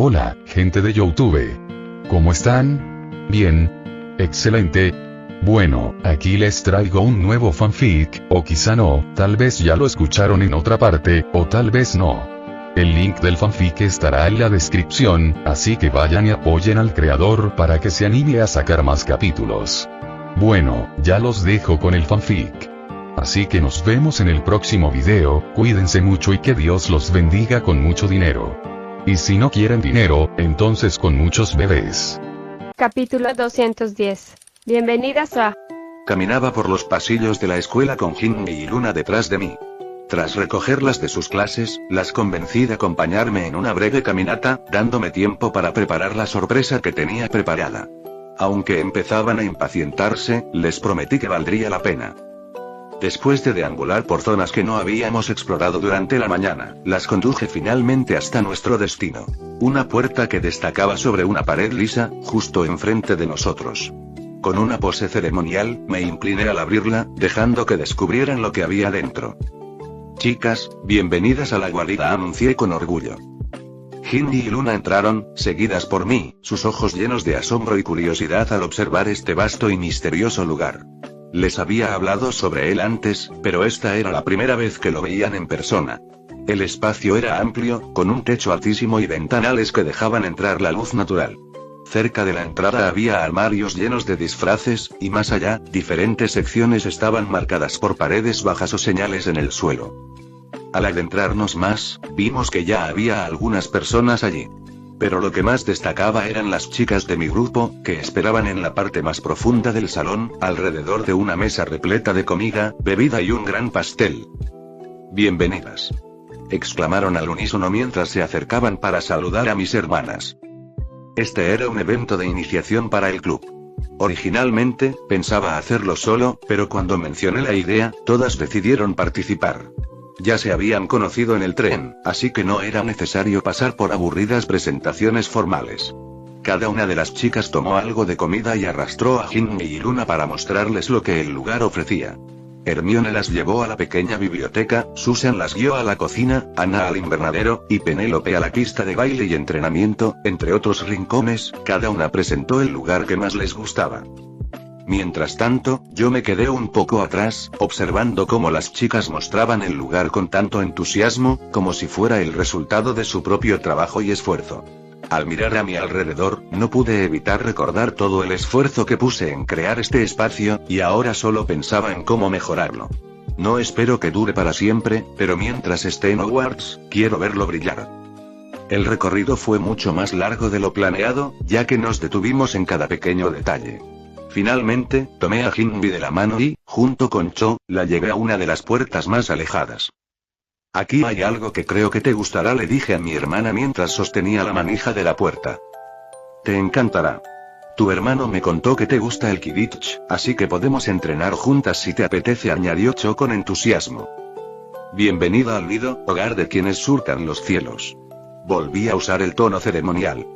Hola, gente de YouTube. ¿Cómo están? Bien. Excelente. Bueno, aquí les traigo un nuevo fanfic, o quizá no, tal vez ya lo escucharon en otra parte, o tal vez no. El link del fanfic estará en la descripción, así que vayan y apoyen al creador para que se anime a sacar más capítulos. Bueno, ya los dejo con el fanfic. Así que nos vemos en el próximo video, cuídense mucho y que Dios los bendiga con mucho dinero. Y si no quieren dinero, entonces con muchos bebés. Capítulo 210. Bienvenidas a... Caminaba por los pasillos de la escuela con Jinmi y Luna detrás de mí. Tras recogerlas de sus clases, las convencí de acompañarme en una breve caminata, dándome tiempo para preparar la sorpresa que tenía preparada. Aunque empezaban a impacientarse, les prometí que valdría la pena. Después de deambular por zonas que no habíamos explorado durante la mañana, las conduje finalmente hasta nuestro destino. Una puerta que destacaba sobre una pared lisa, justo enfrente de nosotros. Con una pose ceremonial, me incliné al abrirla, dejando que descubrieran lo que había dentro. Chicas, bienvenidas a la guarida, anuncié con orgullo. Jinmi y Luna entraron, seguidas por mí, sus ojos llenos de asombro y curiosidad al observar este vasto y misterioso lugar. Les había hablado sobre él antes, pero esta era la primera vez que lo veían en persona. El espacio era amplio, con un techo altísimo y ventanales que dejaban entrar la luz natural. Cerca de la entrada había armarios llenos de disfraces, y más allá, diferentes secciones estaban marcadas por paredes bajas o señales en el suelo. Al adentrarnos más, vimos que ya había algunas personas allí. Pero lo que más destacaba eran las chicas de mi grupo, que esperaban en la parte más profunda del salón, alrededor de una mesa repleta de comida, bebida y un gran pastel. «Bienvenidas», exclamaron al unísono mientras se acercaban para saludar a mis hermanas. Este era un evento de iniciación para el club. Originalmente, pensaba hacerlo solo, pero cuando mencioné la idea, todas decidieron participar. Ya se habían conocido en el tren, así que no era necesario pasar por aburridas presentaciones formales. Cada una de las chicas tomó algo de comida y arrastró a Jinmi y Luna para mostrarles lo que el lugar ofrecía. Hermione las llevó a la pequeña biblioteca, Susan las guió a la cocina, Anna al invernadero, y Penélope a la pista de baile y entrenamiento, entre otros rincones, cada una presentó el lugar que más les gustaba. Mientras tanto, yo me quedé un poco atrás, observando cómo las chicas mostraban el lugar con tanto entusiasmo, como si fuera el resultado de su propio trabajo y esfuerzo. Al mirar a mi alrededor, no pude evitar recordar todo el esfuerzo que puse en crear este espacio, y ahora solo pensaba en cómo mejorarlo. No espero que dure para siempre, pero mientras esté en Hogwarts, quiero verlo brillar. El recorrido fue mucho más largo de lo planeado, ya que nos detuvimos en cada pequeño detalle. Finalmente, tomé a Jinmi de la mano y, junto con Cho, la llevé a una de las puertas más alejadas. «Aquí hay algo que creo que te gustará», le dije a mi hermana mientras sostenía la manija de la puerta. «Te encantará. Tu hermano me contó que te gusta el Quidditch, así que podemos entrenar juntas si te apetece», añadió Cho con entusiasmo. «Bienvenida al nido, hogar de quienes surcan los cielos». Volví a usar el tono ceremonial.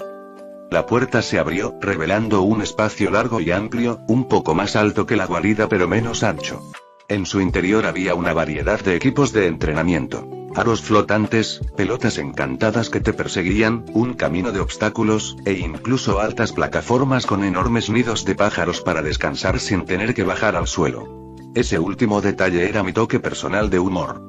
La puerta se abrió, revelando un espacio largo y amplio, un poco más alto que la guarida pero menos ancho. En su interior había una variedad de equipos de entrenamiento. Aros flotantes, pelotas encantadas que te perseguían, un camino de obstáculos, e incluso altas plataformas con enormes nidos de pájaros para descansar sin tener que bajar al suelo. Ese último detalle era mi toque personal de humor.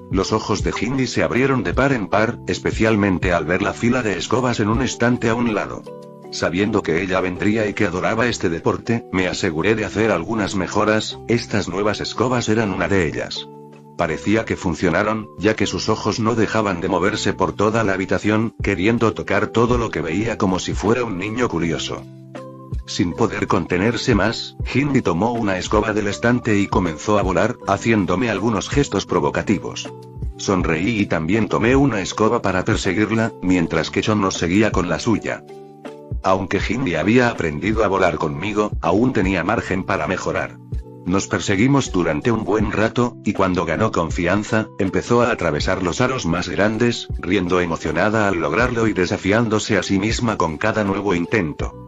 Los ojos de Jinmi se abrieron de par en par, especialmente al ver la fila de escobas en un estante a un lado. Sabiendo que ella vendría y que adoraba este deporte, me aseguré de hacer algunas mejoras. Estas nuevas escobas eran una de ellas. Parecía que funcionaron, ya que sus ojos no dejaban de moverse por toda la habitación, queriendo tocar todo lo que veía como si fuera un niño curioso. Sin poder contenerse más, Jinmi tomó una escoba del estante y comenzó a volar, haciéndome algunos gestos provocativos. Sonreí y también tomé una escoba para perseguirla, mientras que Cho nos seguía con la suya. Aunque Jinmi había aprendido a volar conmigo, aún tenía margen para mejorar. Nos perseguimos durante un buen rato, y cuando ganó confianza, empezó a atravesar los aros más grandes, riendo emocionada al lograrlo y desafiándose a sí misma con cada nuevo intento.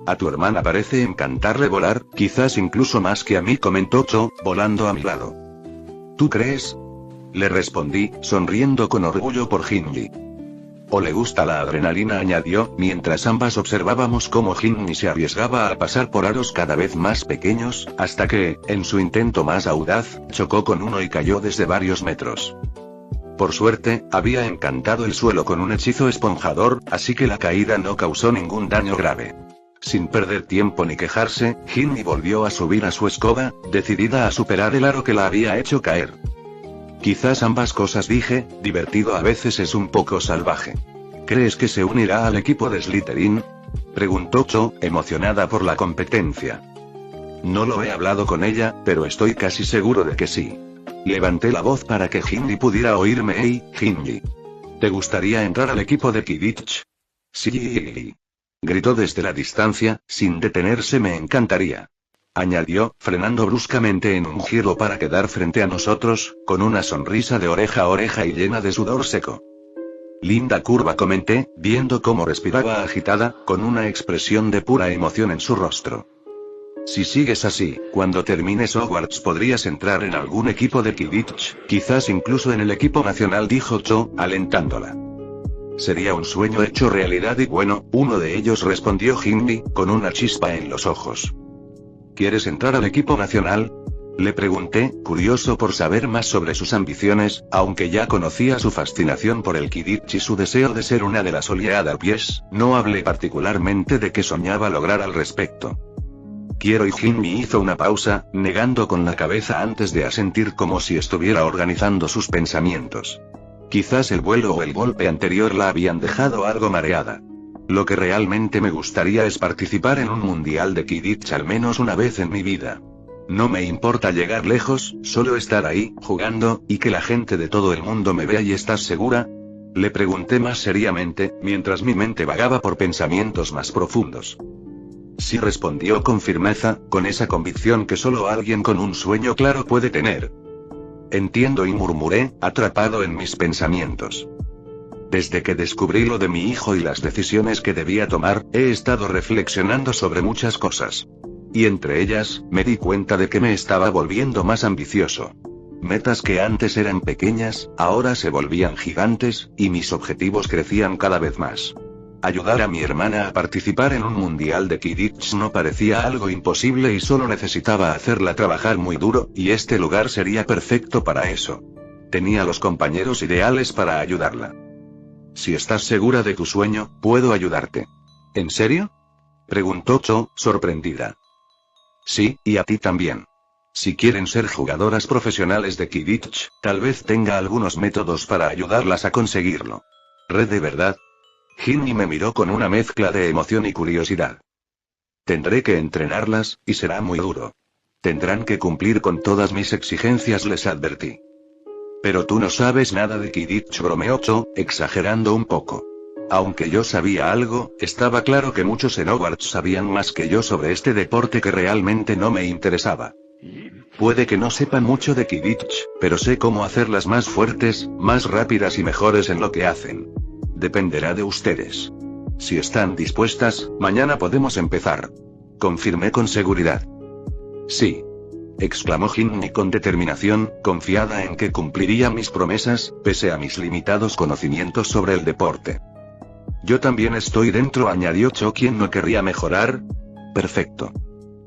«A tu hermana parece encantarle volar, quizás incluso más que a mí», comentó Cho, volando a mi lado. «¿Tú crees?», le respondí, sonriendo con orgullo por Jinmi. O le gusta la adrenalina, añadió, mientras ambas observábamos cómo Jinmi se arriesgaba a pasar por aros cada vez más pequeños, hasta que, en su intento más audaz, chocó con uno y cayó desde varios metros. Por suerte, había encantado el suelo con un hechizo esponjador, así que la caída no causó ningún daño grave. Sin perder tiempo ni quejarse, Jinmi volvió a subir a su escoba, decidida a superar el aro que la había hecho caer. Quizás ambas cosas, dije, divertido a veces es un poco salvaje. ¿Crees que se unirá al equipo de Slytherin?, preguntó Cho, emocionada por la competencia. No lo he hablado con ella, pero estoy casi seguro de que sí. Levanté la voz para que Jinmi pudiera oírme. Hey, Jinmi. ¿Te gustaría entrar al equipo de Quidditch? Sí. Gritó desde la distancia, sin detenerse. Me encantaría. Añadió, frenando bruscamente en un giro para quedar frente a nosotros, con una sonrisa de oreja a oreja y llena de sudor seco. Linda curva, comenté, viendo cómo respiraba agitada, con una expresión de pura emoción en su rostro. Si sigues así, cuando termines Hogwarts podrías entrar en algún equipo de Quidditch, quizás incluso en el equipo nacional, dijo Cho, alentándola. Sería un sueño hecho realidad y bueno, uno de ellos, respondió Jinmi, con una chispa en los ojos. ¿Quieres entrar al equipo nacional?, le pregunté, curioso por saber más sobre sus ambiciones, aunque ya conocía su fascinación por el Quidditch y su deseo de ser una de las Oleadarpies. No hablé particularmente de qué soñaba lograr al respecto. Quiero, y Jinmi hizo una pausa, negando con la cabeza antes de asentir como si estuviera organizando sus pensamientos. Quizás el vuelo o el golpe anterior la habían dejado algo mareada. Lo que realmente me gustaría es participar en un mundial de Quidditch al menos una vez en mi vida. No me importa llegar lejos, solo estar ahí, jugando, y que la gente de todo el mundo me vea. ¿Y estás segura?, le pregunté más seriamente, mientras mi mente vagaba por pensamientos más profundos. Sí, respondió con firmeza, con esa convicción que solo alguien con un sueño claro puede tener. Entiendo, y murmuré, atrapado en mis pensamientos. Desde que descubrí lo de mi hijo y las decisiones que debía tomar, he estado reflexionando sobre muchas cosas. Y entre ellas, me di cuenta de que me estaba volviendo más ambicioso. Metas que antes eran pequeñas, ahora se volvían gigantes, y mis objetivos crecían cada vez más. Ayudar a mi hermana a participar en un mundial de Quidditch no parecía algo imposible y solo necesitaba hacerla trabajar muy duro, y este lugar sería perfecto para eso. Tenía los compañeros ideales para ayudarla. Si estás segura de tu sueño, puedo ayudarte. ¿En serio?, preguntó Cho, sorprendida. Sí, y a ti también. Si quieren ser jugadoras profesionales de Quidditch, tal vez tenga algunos métodos para ayudarlas a conseguirlo. ¿De verdad? Jinmi me miró con una mezcla de emoción y curiosidad. Tendré que entrenarlas, y será muy duro. Tendrán que cumplir con todas mis exigencias, les advertí. Pero tú no sabes nada de Quidditch, bromeó Cho, exagerando un poco. Aunque yo sabía algo, estaba claro que muchos en Hogwarts sabían más que yo sobre este deporte que realmente no me interesaba. Puede que no sepan mucho de Quidditch, pero sé cómo hacerlas más fuertes, más rápidas y mejores en lo que hacen. Dependerá de ustedes. Si están dispuestas, mañana podemos empezar. Confirmé con seguridad. Sí, exclamó Jinmi con determinación, confiada en que cumpliría mis promesas, pese a mis limitados conocimientos sobre el deporte. Yo también estoy dentro, añadió Cho. ¿Quién no querría mejorar? Perfecto.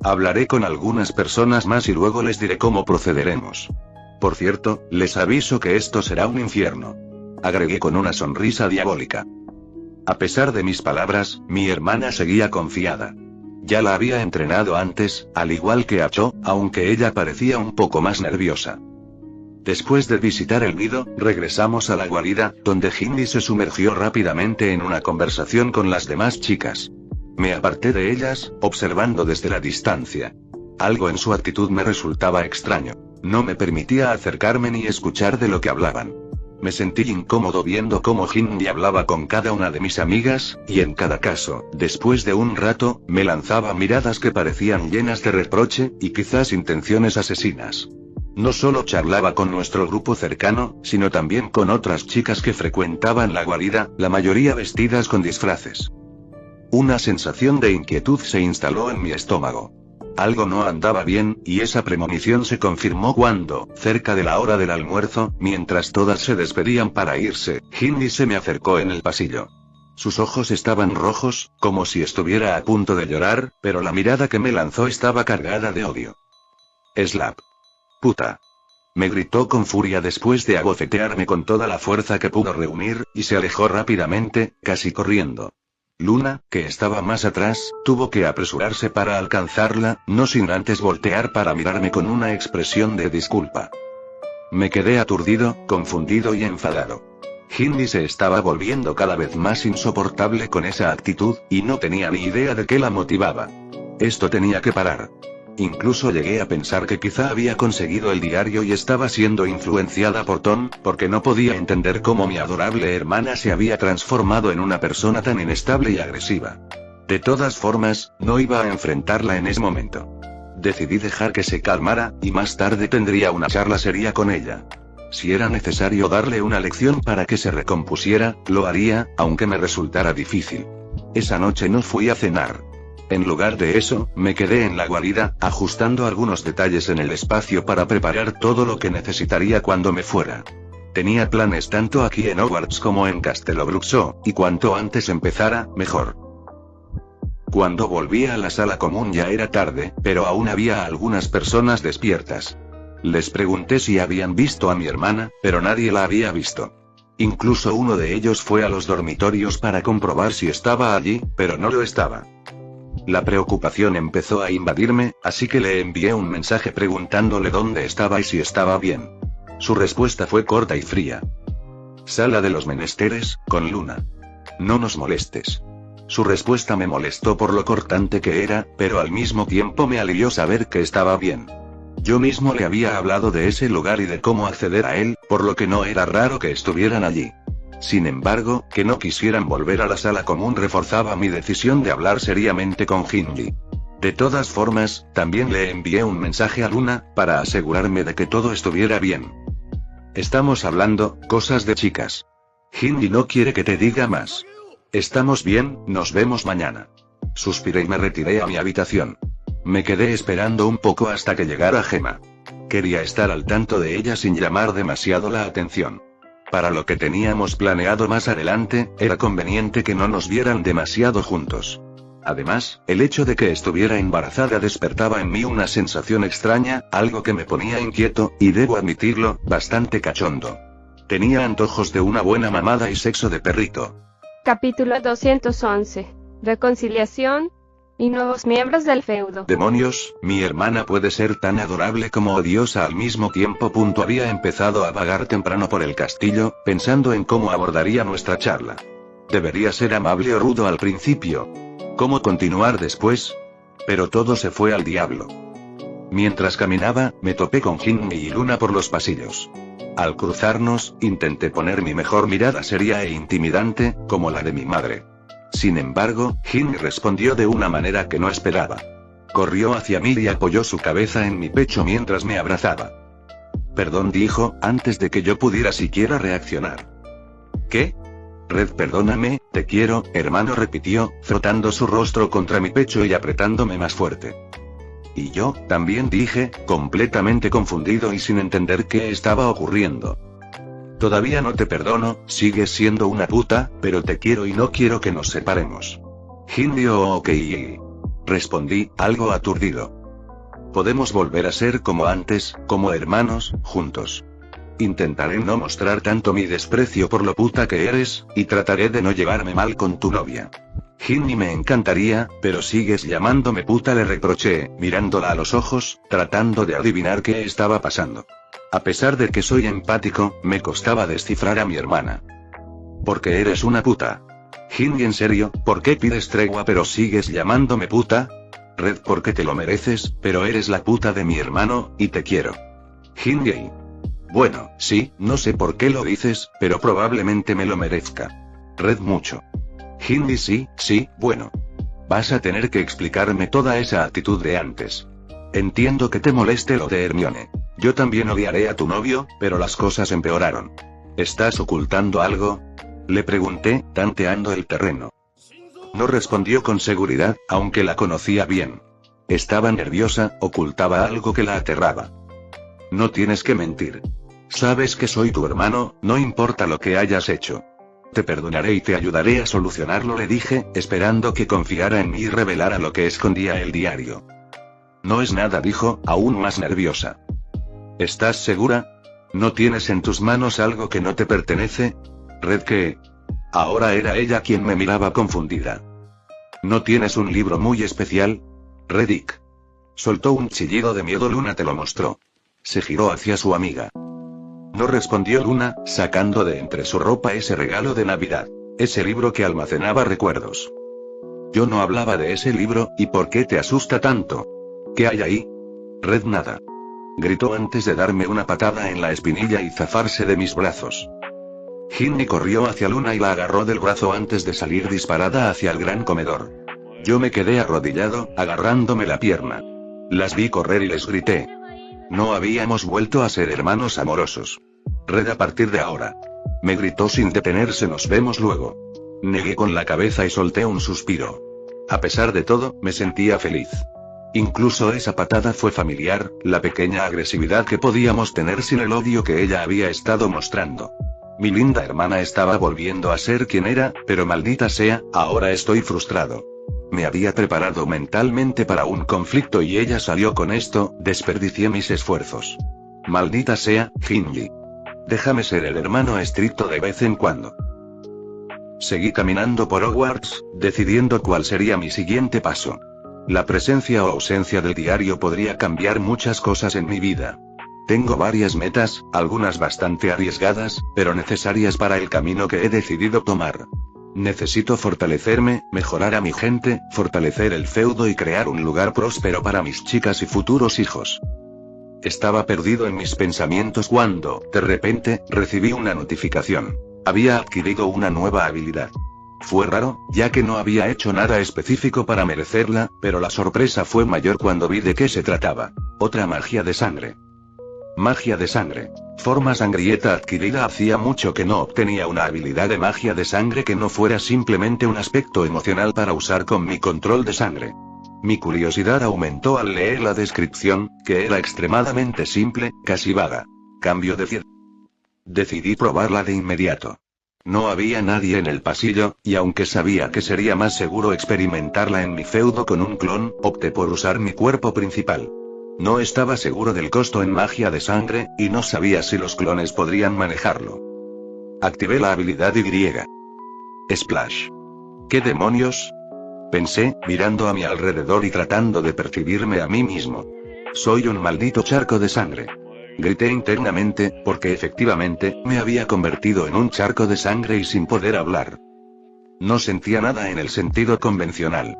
Hablaré con algunas personas más y luego les diré cómo procederemos. Por cierto, les aviso que esto será un infierno. Agregué con una sonrisa diabólica. A pesar de mis palabras, mi hermana seguía confiada. Ya la había entrenado antes, al igual que a Cho, aunque ella parecía un poco más nerviosa. Después de visitar el nido, regresamos a la guarida, donde Jinmi se sumergió rápidamente en una conversación con las demás chicas. Me aparté de ellas, observando desde la distancia. Algo en su actitud me resultaba extraño. No me permitía acercarme ni escuchar de lo que hablaban. Me sentí incómodo viendo cómo Jinmi hablaba con cada una de mis amigas, y en cada caso, después de un rato, me lanzaba miradas que parecían llenas de reproche, y quizás intenciones asesinas. No solo charlaba con nuestro grupo cercano, sino también con otras chicas que frecuentaban la guarida, la mayoría vestidas con disfraces. Una sensación de inquietud se instaló en mi estómago. Algo no andaba bien, y esa premonición se confirmó cuando, cerca de la hora del almuerzo, mientras todas se despedían para irse, Hindi se me acercó en el pasillo. Sus ojos estaban rojos, como si estuviera a punto de llorar, pero la mirada que me lanzó estaba cargada de odio. «Slap. Puta». Me gritó con furia después de abofetearme con toda la fuerza que pudo reunir, y se alejó rápidamente, casi corriendo. Luna, que estaba más atrás, tuvo que apresurarse para alcanzarla, no sin antes voltear para mirarme con una expresión de disculpa. Me quedé aturdido, confundido y enfadado. Hindi se estaba volviendo cada vez más insoportable con esa actitud, y no tenía ni idea de qué la motivaba. Esto tenía que parar. Incluso llegué a pensar que quizá había conseguido el diario y estaba siendo influenciada por Tom, porque no podía entender cómo mi adorable hermana se había transformado en una persona tan inestable y agresiva. De todas formas, no iba a enfrentarla en ese momento. Decidí dejar que se calmara, y más tarde tendría una charla seria con ella. Si era necesario darle una lección para que se recompusiera, lo haría, aunque me resultara difícil. Esa noche no fui a cenar. En lugar de eso, me quedé en la guarida, ajustando algunos detalles en el espacio para preparar todo lo que necesitaría cuando me fuera. Tenía planes tanto aquí en Hogwarts como en Castelobruxo, y cuanto antes empezara, mejor. Cuando volví a la sala común ya era tarde, pero aún había algunas personas despiertas. Les pregunté si habían visto a mi hermana, pero nadie la había visto. Incluso uno de ellos fue a los dormitorios para comprobar si estaba allí, pero no lo estaba. La preocupación empezó a invadirme, así que le envié un mensaje preguntándole dónde estaba y si estaba bien. Su respuesta fue corta y fría. Sala de los menesteres, con Luna. No nos molestes. Su respuesta me molestó por lo cortante que era, pero al mismo tiempo me alivió saber que estaba bien. Yo mismo le había hablado de ese lugar y de cómo acceder a él, por lo que no era raro que estuvieran allí. Sin embargo, que no quisieran volver a la sala común reforzaba mi decisión de hablar seriamente con Hindi. De todas formas, también le envié un mensaje a Luna, para asegurarme de que todo estuviera bien. Estamos hablando, cosas de chicas. Hindi no quiere que te diga más. Estamos bien, nos vemos mañana. Suspiré y me retiré a mi habitación. Me quedé esperando un poco hasta que llegara Gemma. Quería estar al tanto de ella sin llamar demasiado la atención. Para lo que teníamos planeado más adelante, era conveniente que no nos vieran demasiado juntos. Además, el hecho de que estuviera embarazada despertaba en mí una sensación extraña, algo que me ponía inquieto, y debo admitirlo, bastante cachondo. Tenía antojos de una buena mamada y sexo de perrito. Capítulo 211. Reconciliación y nuevos miembros del feudo. Demonios, mi hermana puede ser tan adorable como odiosa al mismo tiempo. Había empezado a vagar temprano por el castillo, pensando en cómo abordaría nuestra charla. ¿Debería ser amable o rudo al principio? ¿Cómo continuar después? Pero todo se fue al diablo. Mientras caminaba, me topé con Hindi y Luna por los pasillos. Al cruzarnos, intenté poner mi mejor mirada seria e intimidante, como la de mi madre. Sin embargo, Hindi respondió de una manera que no esperaba. Corrió hacia mí y apoyó su cabeza en mi pecho mientras me abrazaba. Perdón, dijo, antes de que yo pudiera siquiera reaccionar. ¿Qué? Red, perdóname, te quiero, hermano, repitió, frotando su rostro contra mi pecho y apretándome más fuerte. Y yo, también, dije, completamente confundido y sin entender qué estaba ocurriendo. Todavía no te perdono, sigues siendo una puta, pero te quiero y no quiero que nos separemos. Hindi, ok. Respondí, algo aturdido. Podemos volver a ser como antes, como hermanos, juntos. Intentaré no mostrar tanto mi desprecio por lo puta que eres, y trataré de no llevarme mal con tu novia. Hindi, me encantaría, pero sigues llamándome puta, le reproché, mirándola a los ojos, tratando de adivinar qué estaba pasando. A pesar de que soy empático, me costaba descifrar a mi hermana. Porque eres una puta. Hindi, en serio, ¿por qué pides tregua pero sigues llamándome puta? Red, porque te lo mereces, pero eres la puta de mi hermano, y te quiero. Hindi. Bueno, sí, no sé por qué lo dices, pero probablemente me lo merezca. Red, mucho. Hindi, sí, bueno. Vas a tener que explicarme toda esa actitud de antes. Entiendo que te moleste lo de Hermione. Yo también odiaré a tu novio, pero las cosas empeoraron. ¿Estás ocultando algo? Le pregunté, tanteando el terreno. No respondió con seguridad, aunque la conocía bien. Estaba nerviosa, ocultaba algo que la aterraba. No tienes que mentir. Sabes que soy tu hermano, no importa lo que hayas hecho. Te perdonaré y te ayudaré a solucionarlo, le dije, esperando que confiara en mí y revelara lo que escondía el diario. No es nada, dijo, aún más nerviosa. ¿Estás segura? ¿No tienes en tus manos algo que no te pertenece? Red, ¿qué? Ahora era ella quien me miraba confundida. ¿No tienes un libro muy especial? Reddick. Soltó un chillido de miedo. Luna te lo mostró. Se giró hacia su amiga. No respondió Luna, sacando de entre su ropa ese regalo de Navidad. Ese libro que almacenaba recuerdos. Yo no hablaba de ese libro, ¿y por qué te asusta tanto? ¿Qué hay ahí? Red, nada. Gritó antes de darme una patada en la espinilla y zafarse de mis brazos. Ginny corrió hacia Luna y la agarró del brazo antes de salir disparada hacia el gran comedor. Yo me quedé arrodillado, agarrándome la pierna. Las vi correr y les grité. No habíamos vuelto a ser hermanos amorosos. Red, a partir de ahora. Me gritó sin detenerse. Nos vemos luego. Negué con la cabeza y solté un suspiro. A pesar de todo, me sentía feliz. Incluso esa patada fue familiar, la pequeña agresividad que podíamos tener sin el odio que ella había estado mostrando. Mi linda hermana estaba volviendo a ser quien era, pero maldita sea, ahora estoy frustrado. Me había preparado mentalmente para un conflicto y ella salió con esto, desperdicié mis esfuerzos. Maldita sea, Ginny. Déjame ser el hermano estricto de vez en cuando. Seguí caminando por Hogwarts, decidiendo cuál sería mi siguiente paso. La presencia o ausencia del diario podría cambiar muchas cosas en mi vida. Tengo varias metas, algunas bastante arriesgadas, pero necesarias para el camino que he decidido tomar. Necesito fortalecerme, mejorar a mi gente, fortalecer el feudo y crear un lugar próspero para mis chicas y futuros hijos. Estaba perdido en mis pensamientos cuando, de repente, recibí una notificación. Había adquirido una nueva habilidad. Fue raro, ya que no había hecho nada específico para merecerla, pero la sorpresa fue mayor cuando vi de qué se trataba. Otra magia de sangre. Magia de sangre. Forma sangrienta adquirida. Hacía mucho que no obtenía una habilidad de magia de sangre que no fuera simplemente un aspecto emocional para usar con mi control de sangre. Mi curiosidad aumentó al leer la descripción, que era extremadamente simple, casi vaga. Cambio de piel. Decidí probarla de inmediato. No había nadie en el pasillo, y aunque sabía que sería más seguro experimentarla en mi feudo con un clon, opté por usar mi cuerpo principal. No estaba seguro del costo en magia de sangre, y no sabía si los clones podrían manejarlo. Activé la habilidad Y. Splash. ¿Qué demonios? Pensé, mirando a mi alrededor y tratando de percibirme a mí mismo. Soy un maldito charco de sangre. Grité internamente, porque efectivamente, me había convertido en un charco de sangre y sin poder hablar. No sentía nada en el sentido convencional.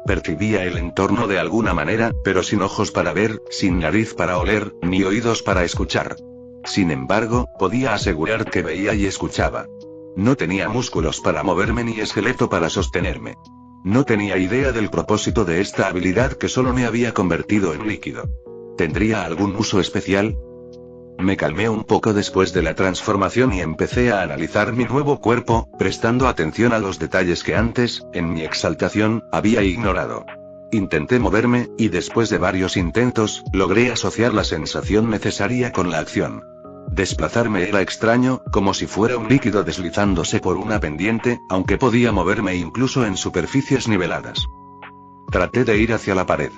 Percibía el entorno de alguna manera, pero sin ojos para ver, sin nariz para oler, ni oídos para escuchar. Sin embargo, podía asegurar que veía y escuchaba. No tenía músculos para moverme ni esqueleto para sostenerme. No tenía idea del propósito de esta habilidad que solo me había convertido en líquido. ¿Tendría algún uso especial? Me calmé un poco después de la transformación y empecé a analizar mi nuevo cuerpo, prestando atención a los detalles que antes, en mi exaltación, había ignorado. Intenté moverme, y después de varios intentos, logré asociar la sensación necesaria con la acción. Desplazarme era extraño, como si fuera un líquido deslizándose por una pendiente, aunque podía moverme incluso en superficies niveladas. Traté de ir hacia la pared.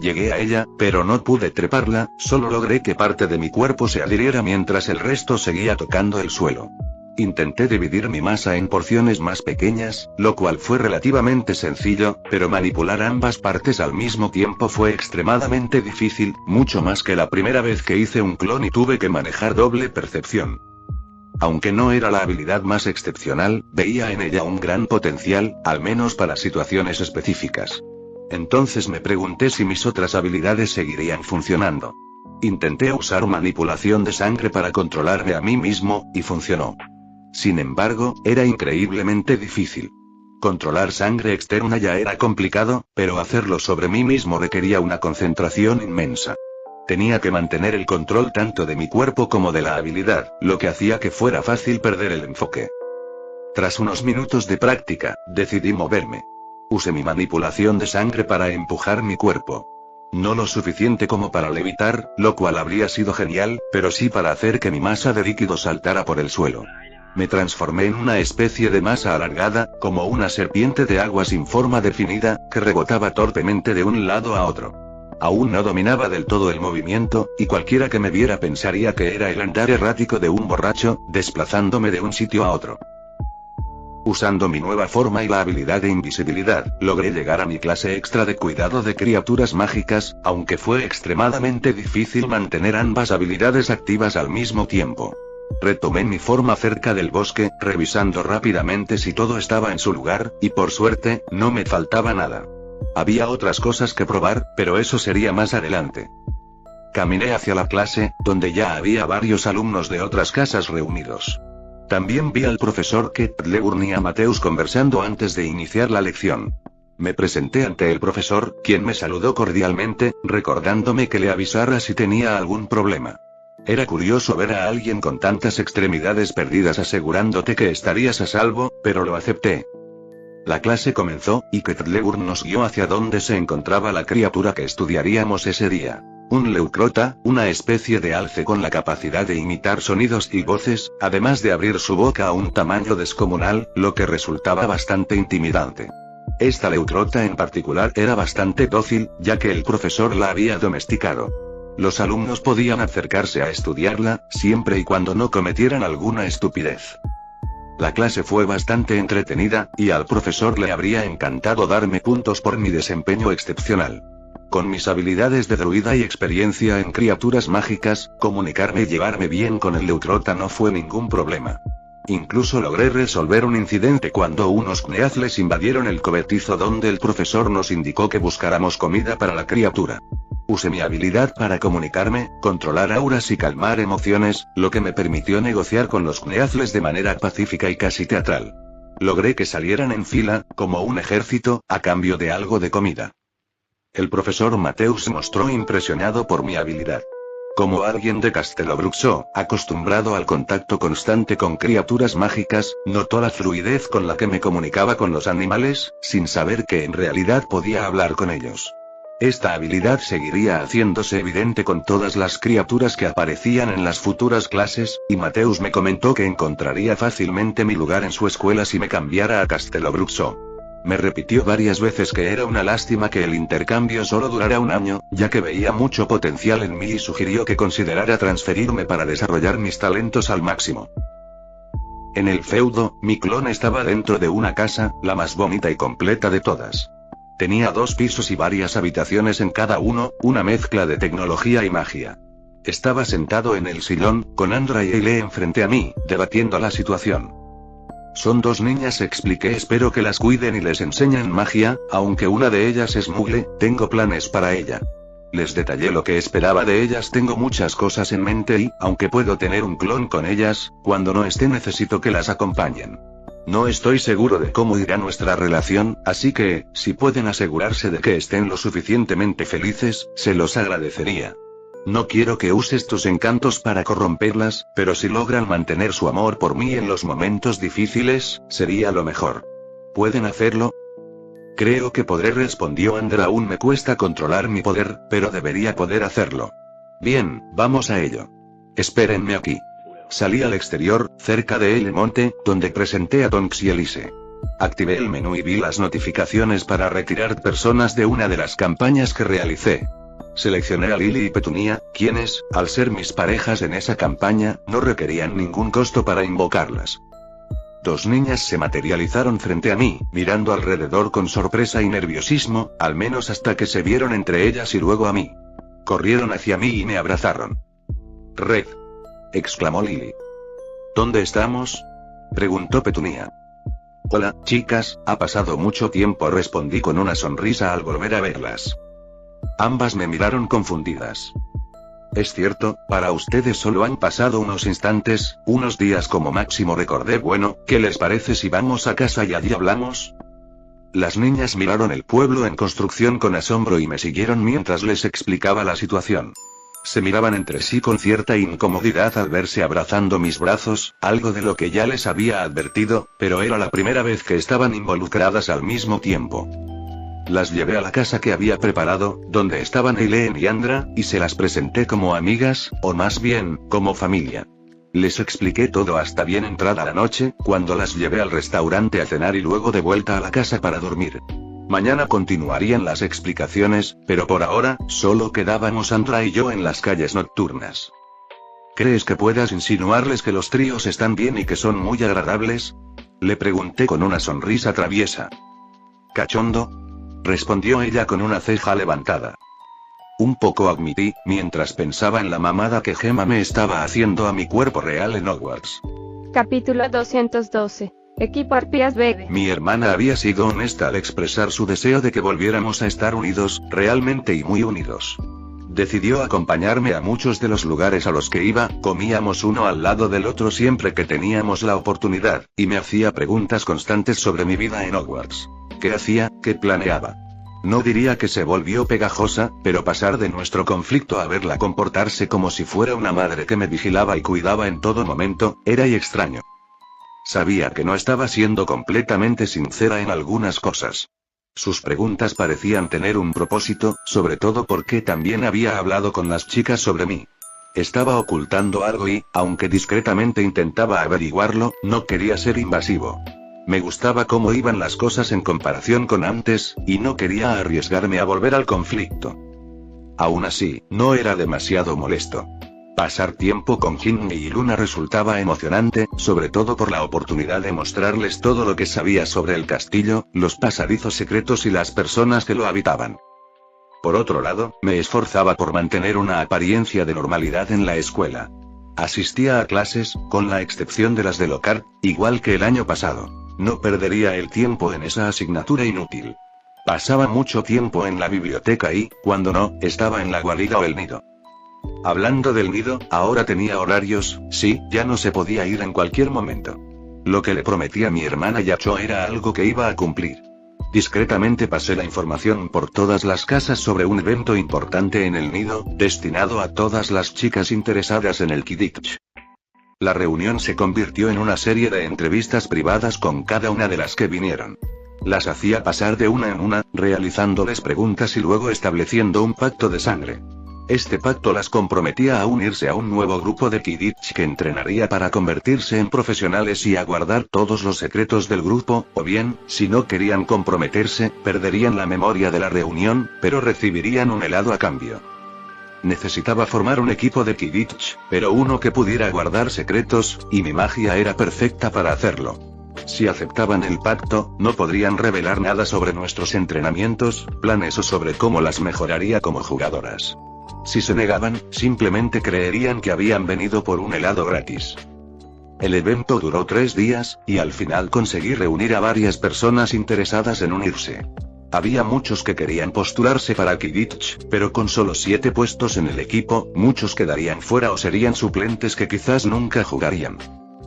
Llegué a ella, pero no pude treparla, solo logré que parte de mi cuerpo se adhiriera mientras el resto seguía tocando el suelo. Intenté dividir mi masa en porciones más pequeñas, lo cual fue relativamente sencillo, pero manipular ambas partes al mismo tiempo fue extremadamente difícil, mucho más que la primera vez que hice un clon y tuve que manejar doble percepción. Aunque no era la habilidad más excepcional, veía en ella un gran potencial, al menos para situaciones específicas. Entonces me pregunté si mis otras habilidades seguirían funcionando. Intenté usar manipulación de sangre para controlarme a mí mismo, y funcionó. Sin embargo, era increíblemente difícil. Controlar sangre externa ya era complicado, pero hacerlo sobre mí mismo requería una concentración inmensa. Tenía que mantener el control tanto de mi cuerpo como de la habilidad, lo que hacía que fuera fácil perder el enfoque. Tras unos minutos de práctica, decidí moverme. Usé mi manipulación de sangre para empujar mi cuerpo. No lo suficiente como para levitar, lo cual habría sido genial, pero sí para hacer que mi masa de líquido saltara por el suelo. Me transformé en una especie de masa alargada, como una serpiente de agua sin forma definida, que rebotaba torpemente de un lado a otro. Aún no dominaba del todo el movimiento, y cualquiera que me viera pensaría que era el andar errático de un borracho, desplazándome de un sitio a otro. Usando mi nueva forma y la habilidad de invisibilidad, logré llegar a mi clase extra de cuidado de criaturas mágicas, aunque fue extremadamente difícil mantener ambas habilidades activas al mismo tiempo. Retomé mi forma cerca del bosque, revisando rápidamente si todo estaba en su lugar, y por suerte, no me faltaba nada. Había otras cosas que probar, pero eso sería más adelante. Caminé hacia la clase, donde ya había varios alumnos de otras casas reunidos. También vi al profesor Kettleburn y a Mateus conversando antes de iniciar la lección. Me presenté ante el profesor, quien me saludó cordialmente, recordándome que le avisara si tenía algún problema. Era curioso ver a alguien con tantas extremidades perdidas asegurándote que estarías a salvo, pero lo acepté. La clase comenzó, y Kettleburn nos guió hacia donde se encontraba la criatura que estudiaríamos ese día. Un leucrota, una especie de alce con la capacidad de imitar sonidos y voces, además de abrir su boca a un tamaño descomunal, lo que resultaba bastante intimidante. Esta leucrota en particular era bastante dócil, ya que el profesor la había domesticado. Los alumnos podían acercarse a estudiarla, siempre y cuando no cometieran alguna estupidez. La clase fue bastante entretenida, y al profesor le habría encantado darme puntos por mi desempeño excepcional. Con mis habilidades de druida y experiencia en criaturas mágicas, comunicarme y llevarme bien con el leucrota no fue ningún problema. Incluso logré resolver un incidente cuando unos kneazles invadieron el cobertizo donde el profesor nos indicó que buscáramos comida para la criatura. Usé mi habilidad para comunicarme, controlar auras y calmar emociones, lo que me permitió negociar con los kneazles de manera pacífica y casi teatral. Logré que salieran en fila, como un ejército, a cambio de algo de comida. El profesor Mateus se mostró impresionado por mi habilidad. Como alguien de Castelobruxo, acostumbrado al contacto constante con criaturas mágicas, notó la fluidez con la que me comunicaba con los animales, sin saber que en realidad podía hablar con ellos. Esta habilidad seguiría haciéndose evidente con todas las criaturas que aparecían en las futuras clases, y Mateus me comentó que encontraría fácilmente mi lugar en su escuela si me cambiara a Castelobruxo. Me repitió varias veces que era una lástima que el intercambio solo durara un año, ya que veía mucho potencial en mí y sugirió que considerara transferirme para desarrollar mis talentos al máximo. En el feudo, mi clon estaba dentro de una casa, la más bonita y completa de todas. Tenía 2 pisos y varias habitaciones en cada uno, una mezcla de tecnología y magia. Estaba sentado en el sillón, con Andra y Eile enfrente a mí, debatiendo la situación. Son 2 niñas, expliqué, espero que las cuiden y les enseñen magia, aunque una de ellas es mugle, tengo planes para ella. Les detallé lo que esperaba de ellas, tengo muchas cosas en mente y, aunque puedo tener un clon con ellas, cuando no esté necesito que las acompañen. No estoy seguro de cómo irá nuestra relación, así que, si pueden asegurarse de que estén lo suficientemente felices, se los agradecería. No quiero que uses tus encantos para corromperlas, pero si logran mantener su amor por mí en los momentos difíciles, sería lo mejor. ¿Pueden hacerlo? Creo que podré, respondió Andra. Aún me cuesta controlar mi poder, pero debería poder hacerlo. Bien, vamos a ello. Espérenme aquí. Salí al exterior, cerca de El Monte, donde presenté a Tonks y Elise. Activé el menú y vi las notificaciones para retirar personas de una de las campañas que realicé. Seleccioné a Lily y Petunia, quienes, al ser mis parejas en esa campaña, no requerían ningún costo para invocarlas. 2 niñas se materializaron frente a mí, mirando alrededor con sorpresa y nerviosismo, al menos hasta que se vieron entre ellas y luego a mí. Corrieron hacia mí y me abrazaron. «Red», exclamó Lily. «¿Dónde estamos?», preguntó Petunia. «Hola, chicas, ha pasado mucho tiempo», respondí con una sonrisa al volver a verlas. Ambas me miraron confundidas. «Es cierto, para ustedes solo han pasado unos instantes, unos días como máximo», recordé. «Bueno, ¿qué les parece si vamos a casa y allí hablamos?». Las niñas miraron el pueblo en construcción con asombro y me siguieron mientras les explicaba la situación. Se miraban entre sí con cierta incomodidad al verse abrazando mis brazos, algo de lo que ya les había advertido, pero era la primera vez que estaban involucradas al mismo tiempo. Las llevé a la casa que había preparado, donde estaban Eileen y Andra, y se las presenté como amigas, o más bien, como familia. Les expliqué todo hasta bien entrada la noche, cuando las llevé al restaurante a cenar y luego de vuelta a la casa para dormir. Mañana continuarían las explicaciones, pero por ahora, solo quedábamos Andra y yo en las calles nocturnas. ¿Crees que puedas insinuarles que los tríos están bien y que son muy agradables? Le pregunté con una sonrisa traviesa. ¿Cachondo?, respondió ella con una ceja levantada. Un poco, admití, mientras pensaba en la mamada que Gemma me estaba haciendo a mi cuerpo real en Hogwarts. Capítulo 212. Equipo Arpías Bebe. Mi hermana había sido honesta al expresar su deseo de que volviéramos a estar unidos, realmente y muy unidos. Decidió acompañarme a muchos de los lugares a los que iba, comíamos uno al lado del otro siempre que teníamos la oportunidad, y me hacía preguntas constantes sobre mi vida en Hogwarts. ¿Qué hacía? ¿Qué planeaba? No diría que se volvió pegajosa, pero pasar de nuestro conflicto a verla comportarse como si fuera una madre que me vigilaba y cuidaba en todo momento, era extraño. Sabía que no estaba siendo completamente sincera en algunas cosas. Sus preguntas parecían tener un propósito, sobre todo porque también había hablado con las chicas sobre mí. Estaba ocultando algo y, aunque discretamente intentaba averiguarlo, no quería ser invasivo. Me gustaba cómo iban las cosas en comparación con antes, y no quería arriesgarme a volver al conflicto. Aún así, no era demasiado molesto. Pasar tiempo con Ginny y Luna resultaba emocionante, sobre todo por la oportunidad de mostrarles todo lo que sabía sobre el castillo, los pasadizos secretos y las personas que lo habitaban. Por otro lado, me esforzaba por mantener una apariencia de normalidad en la escuela. Asistía a clases, con la excepción de las de Lockhart, igual que el año pasado. No perdería el tiempo en esa asignatura inútil. Pasaba mucho tiempo en la biblioteca y, cuando no, estaba en la guarida o el nido. Hablando del nido, ahora tenía horarios, sí, ya no se podía ir en cualquier momento. Lo que le prometí a mi hermana Yacho era algo que iba a cumplir. Discretamente pasé la información por todas las casas sobre un evento importante en el nido, destinado a todas las chicas interesadas en el Quidditch. La reunión se convirtió en una serie de entrevistas privadas con cada una de las que vinieron. Las hacía pasar de una en una, realizándoles preguntas y luego estableciendo un pacto de sangre. Este pacto las comprometía a unirse a un nuevo grupo de Quidditch que entrenaría para convertirse en profesionales y a guardar todos los secretos del grupo, o bien, si no querían comprometerse, perderían la memoria de la reunión, pero recibirían un helado a cambio. Necesitaba formar un equipo de Quidditch, pero uno que pudiera guardar secretos, y mi magia era perfecta para hacerlo. Si aceptaban el pacto, no podrían revelar nada sobre nuestros entrenamientos, planes o sobre cómo las mejoraría como jugadoras. Si se negaban, simplemente creerían que habían venido por un helado gratis. El evento duró 3 días, y al final conseguí reunir a varias personas interesadas en unirse. Había muchos que querían postularse para Quidditch, pero con solo 7 puestos en el equipo, muchos quedarían fuera o serían suplentes que quizás nunca jugarían.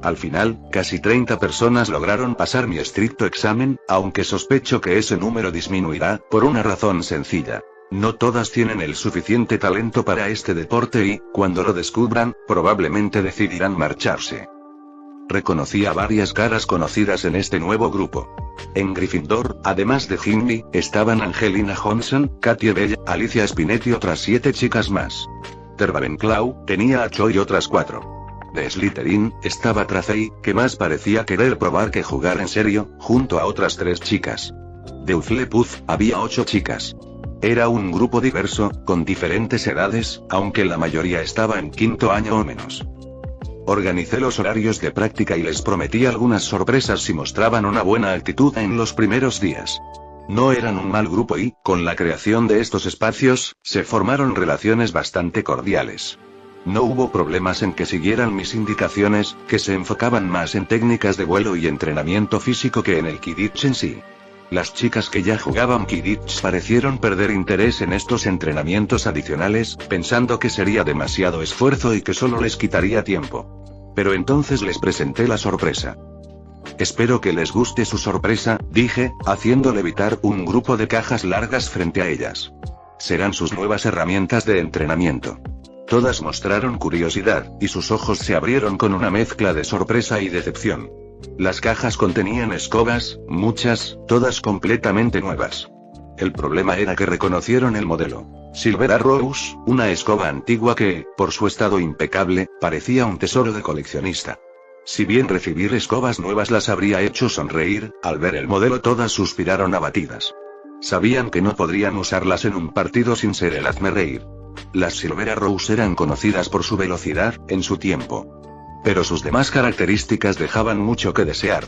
Al final, casi 30 personas lograron pasar mi estricto examen, aunque sospecho que ese número disminuirá, por una razón sencilla. No todas tienen el suficiente talento para este deporte y, cuando lo descubran, probablemente decidirán marcharse. Reconocí a varias caras conocidas en este nuevo grupo. En Gryffindor, además de Ginny, estaban Angelina Johnson, Katie Bell, Alicia Spinetti y otras 7 chicas más. De Ravenclaw, tenía a Cho y otras 4. De Slytherin, estaba Tracey, que más parecía querer probar que jugar en serio, junto a otras 3 chicas. De Hufflepuff, había 8 chicas. Era un grupo diverso, con diferentes edades, aunque la mayoría estaba en 5º año o menos. Organicé los horarios de práctica y les prometí algunas sorpresas si mostraban una buena actitud en los primeros días. No eran un mal grupo y, con la creación de estos espacios, se formaron relaciones bastante cordiales. No hubo problemas en que siguieran mis indicaciones, que se enfocaban más en técnicas de vuelo y entrenamiento físico que en el Quidditch en sí. Las chicas que ya jugaban Quidditch parecieron perder interés en estos entrenamientos adicionales, pensando que sería demasiado esfuerzo y que solo les quitaría tiempo. Pero entonces les presenté la sorpresa. Espero que les guste su sorpresa, dije, haciendo levitar un grupo de cajas largas frente a ellas. Serán sus nuevas herramientas de entrenamiento. Todas mostraron curiosidad, y sus ojos se abrieron con una mezcla de sorpresa y decepción. Las cajas contenían escobas, muchas, todas completamente nuevas. El problema era que reconocieron el modelo. Silver Arrows, una escoba antigua que, por su estado impecable, parecía un tesoro de coleccionista. Si bien recibir escobas nuevas las habría hecho sonreír, al ver el modelo todas suspiraron abatidas. Sabían que no podrían usarlas en un partido sin ser el hazmerreír. Las Silver Arrows eran conocidas por su velocidad, en su tiempo. Pero sus demás características dejaban mucho que desear.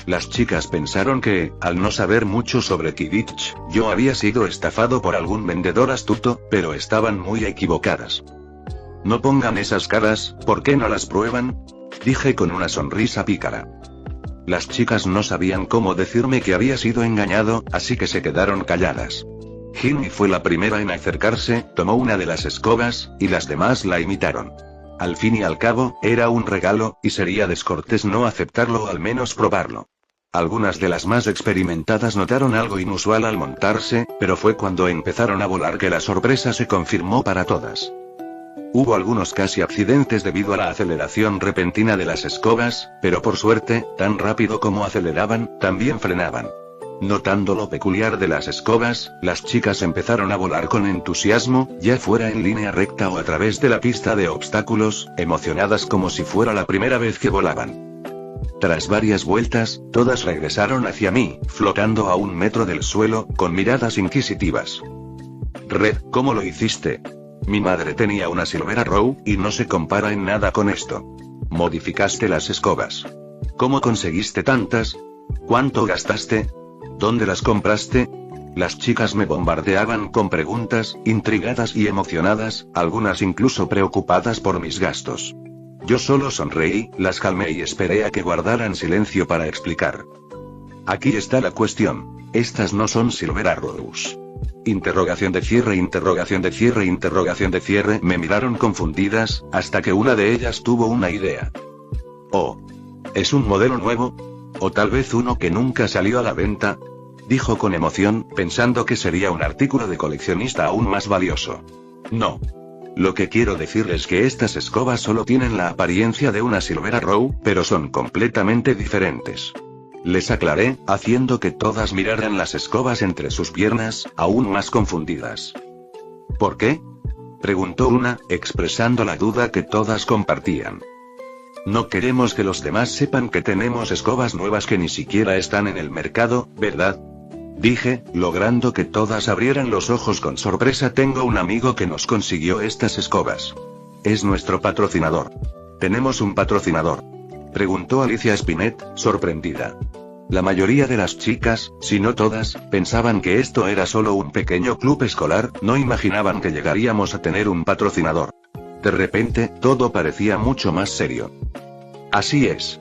Las chicas pensaron que, al no saber mucho sobre Quidditch, yo había sido estafado por algún vendedor astuto, pero estaban muy equivocadas. No pongan esas caras, ¿por qué no las prueban? Dije con una sonrisa pícara. Las chicas no sabían cómo decirme que había sido engañado, así que se quedaron calladas. Ginny fue la primera en acercarse, tomó una de las escobas, y las demás la imitaron. Al fin y al cabo, era un regalo, y sería descortés no aceptarlo o al menos probarlo. Algunas de las más experimentadas notaron algo inusual al montarse, pero fue cuando empezaron a volar que la sorpresa se confirmó para todas. Hubo algunos casi accidentes debido a la aceleración repentina de las escobas, pero por suerte, tan rápido como aceleraban, también frenaban. Notando lo peculiar de las escobas, las chicas empezaron a volar con entusiasmo, ya fuera en línea recta o a través de la pista de obstáculos, emocionadas como si fuera la primera vez que volaban. Tras varias vueltas, todas regresaron hacia mí, flotando a 1 metro del suelo, con miradas inquisitivas. Red, ¿cómo lo hiciste? Mi madre tenía una Silver Arrow, y no se compara en nada con esto. Modificaste las escobas. ¿Cómo conseguiste tantas? ¿Cuánto gastaste? ¿Dónde las compraste? Las chicas me bombardeaban con preguntas, intrigadas y emocionadas, algunas incluso preocupadas por mis gastos. Yo solo sonreí, las calmé y esperé a que guardaran silencio para explicar. Aquí está la cuestión. Estas no son Silver Arrows. Interrogación de cierre, interrogación de cierre, interrogación de cierre. Me miraron confundidas, hasta que una de ellas tuvo una idea. Oh. ¿Es un modelo nuevo? ¿O tal vez uno que nunca salió a la venta? Dijo con emoción, pensando que sería un artículo de coleccionista aún más valioso. No. Lo que quiero decir es que estas escobas solo tienen la apariencia de una Silver Arrow, pero son completamente diferentes. Les aclaré, haciendo que todas miraran las escobas entre sus piernas, aún más confundidas. ¿Por qué? Preguntó una, expresando la duda que todas compartían. No queremos que los demás sepan que tenemos escobas nuevas que ni siquiera están en el mercado, ¿verdad? Dije, logrando que todas abrieran los ojos con sorpresa. Tengo un amigo que nos consiguió estas escobas. Es nuestro patrocinador. ¿Tenemos un patrocinador?, preguntó Alicia Spinett, sorprendida. La mayoría de las chicas, si no todas, pensaban que esto era solo un pequeño club escolar, no imaginaban que llegaríamos a tener un patrocinador. De repente, todo parecía mucho más serio. Así es.